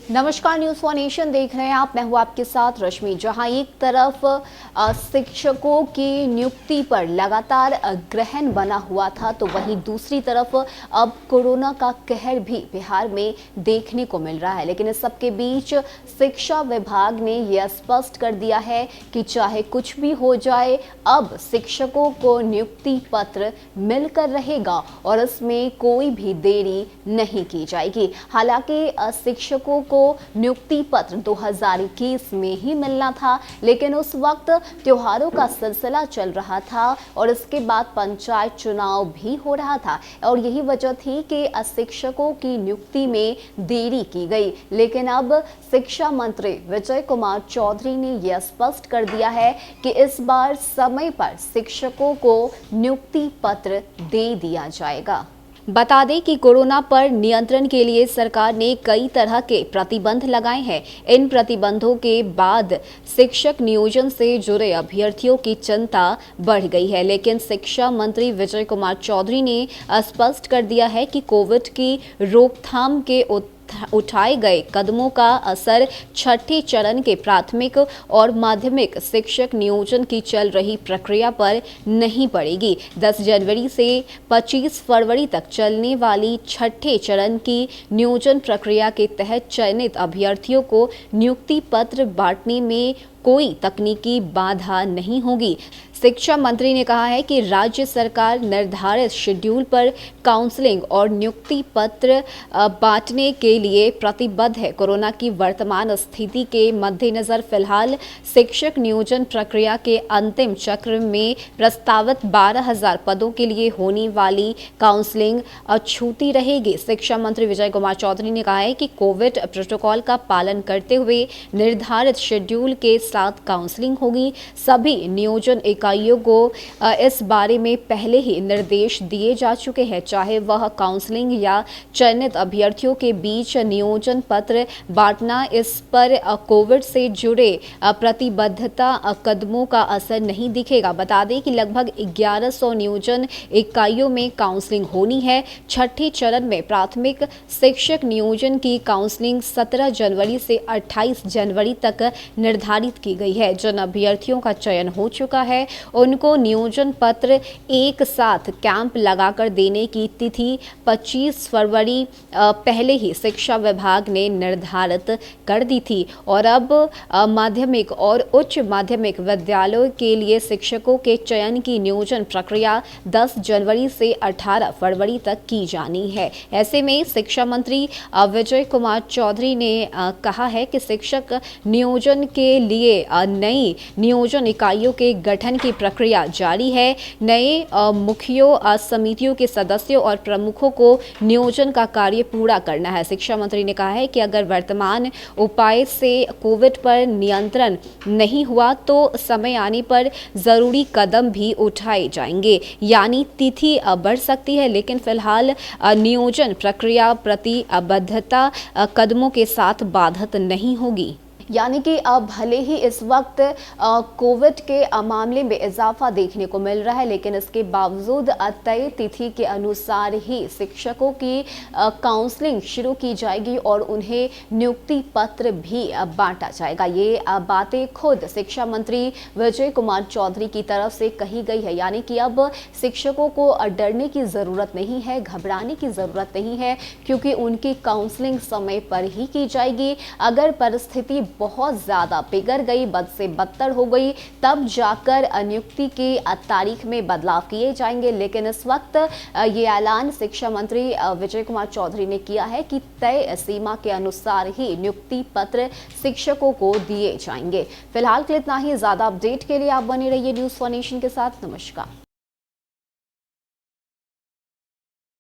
नमस्कार, news for nation देख रहे हैं आप। मैं हूं आपके साथ रश्मि। जहां एक तरफ शिक्षकों की नियुक्ति पर लगातार ग्रहण बना हुआ था, तो वहीं दूसरी तरफ अब कोरोना का कहर भी बिहार में देखने को मिल रहा है। लेकिन इस सबके बीच शिक्षा विभाग ने यह स्पष्ट कर दिया है कि चाहे कुछ भी हो जाए, अब शिक्षकों को नियुक्ति पत्र मिलकर रहेगा और इसमें कोई भी देरी नहीं की जाएगी। हालांकि शिक्षकों को नियुक्ति पत्र 2021 में ही मिलना था, लेकिन उस वक्त त्योहारों का सिलसिला चल रहा था और इसके बाद पंचायत चुनाव भी हो रहा था और यही वजह थी कि शिक्षकों की नियुक्ति में देरी की गई। लेकिन अब शिक्षा मंत्री विजय कुमार चौधरी ने यह स्पष्ट कर दिया है कि इस बार समय पर शिक्षकों को नियुक्ति पत्र दे दिया जाएगा। बता दें कि कोरोना पर नियंत्रण के लिए सरकार ने कई तरह के प्रतिबंध लगाए हैं। इन प्रतिबंधों के बाद शिक्षक नियोजन से जुड़े अभ्यर्थियों की चिंता बढ़ गई है, लेकिन शिक्षा मंत्री विजय कुमार चौधरी ने स्पष्ट कर दिया है कि कोविड की रोकथाम के उठाए गए कदमों का असर छठे चरण के प्राथमिक और माध्यमिक शिक्षक नियोजन की चल रही प्रक्रिया पर नहीं पड़ेगी। 10 जनवरी से 25 फरवरी तक चलने वाली छठे चरण की नियोजन प्रक्रिया के तहत चयनित अभ्यर्थियों को नियुक्ति पत्र बांटने में कोई तकनीकी बाधा नहीं होगी। शिक्षा मंत्री ने कहा है कि राज्य सरकार निर्धारित शेड्यूल पर काउंसलिंग और नियुक्ति पत्र बांटने के लिए प्रतिबद्ध है। कोरोना की वर्तमान स्थिति के मद्देनजर फिलहाल शिक्षक नियोजन प्रक्रिया के अंतिम चक्र में प्रस्तावित 12,000 पदों के लिए होने वाली काउंसलिंग अछूती रहेगी। शिक्षा मंत्री विजय कुमार चौधरी ने कहा है कि कोविड प्रोटोकॉल का पालन करते हुए निर्धारित शेड्यूल के साथ काउंसलिंग होगी। सभी नियोजन इकाइयों को इस बारे में पहले ही निर्देश दिए जा चुके हैं, चाहे वह काउंसलिंग या चयनित अभ्यर्थियों के बीच नियोजन पत्र बांटना। इस पर कोविड से जुड़े प्रतिबद्धता कदमों का असर नहीं दिखेगा। बता दें कि लगभग 1100 नियोजन इकाइयों में काउंसलिंग होनी है। छठे चरण में प्राथमिक शिक्षक नियोजन की काउंसलिंग 17 जनवरी से 28 जनवरी तक निर्धारित की गई है। जिन अभ्यर्थियों का चयन हो चुका है उनको नियोजन पत्र एक साथ कैंप लगाकर देने की तिथि 25 फरवरी पहले ही शिक्षा विभाग ने निर्धारित कर दी थी और अब माध्यमिक और उच्च माध्यमिक विद्यालयों के लिए शिक्षकों के चयन की नियोजन प्रक्रिया 10 जनवरी से 18 फरवरी तक की जानी है। ऐसे में शिक्षा मंत्री विजय कुमार चौधरी ने कहा है कि शिक्षक नियोजन के लिए नई नियोजन इकाइयों के गठन की प्रक्रिया जारी है। नए मुखियों समितियों के सदस्यों और प्रमुखों को नियोजन का कार्य पूरा करना है। शिक्षा मंत्री ने कहा है कि अगर वर्तमान उपाय से कोविड पर नियंत्रण नहीं हुआ तो समय आने पर जरूरी कदम भी उठाए जाएंगे, यानी तिथि बढ़ सकती है, लेकिन फिलहाल नियोजन प्रक्रिया प्रतिबद्धता कदमों के साथ बाधित नहीं होगी। यानी कि अब भले ही इस वक्त कोविड के मामले में इजाफा देखने को मिल रहा है, लेकिन इसके बावजूद तय तिथि के अनुसार ही शिक्षकों की काउंसलिंग शुरू की जाएगी और उन्हें नियुक्ति पत्र भी बांटा जाएगा। ये बातें खुद शिक्षा मंत्री विजय कुमार चौधरी की तरफ से कही गई है। यानी कि अब शिक्षकों को डरने की ज़रूरत नहीं है, घबराने की ज़रूरत नहीं है, क्योंकि उनकी काउंसलिंग समय पर ही की जाएगी। अगर परिस्थिति बहुत ज़्यादा बिगड़ गई, बद से बदतर हो गई, तब जाकर नियुक्ति की तारीख में बदलाव किए जाएंगे। लेकिन इस वक्त ये ऐलान शिक्षा मंत्री विजय कुमार चौधरी ने किया है कि तय सीमा के अनुसार ही नियुक्ति पत्र शिक्षकों को दिए जाएंगे। फिलहाल के लिए इतना ही। ज़्यादा अपडेट के लिए आप बने रहिए न्यूज़ फॉर नेशन के साथ। नमस्कार।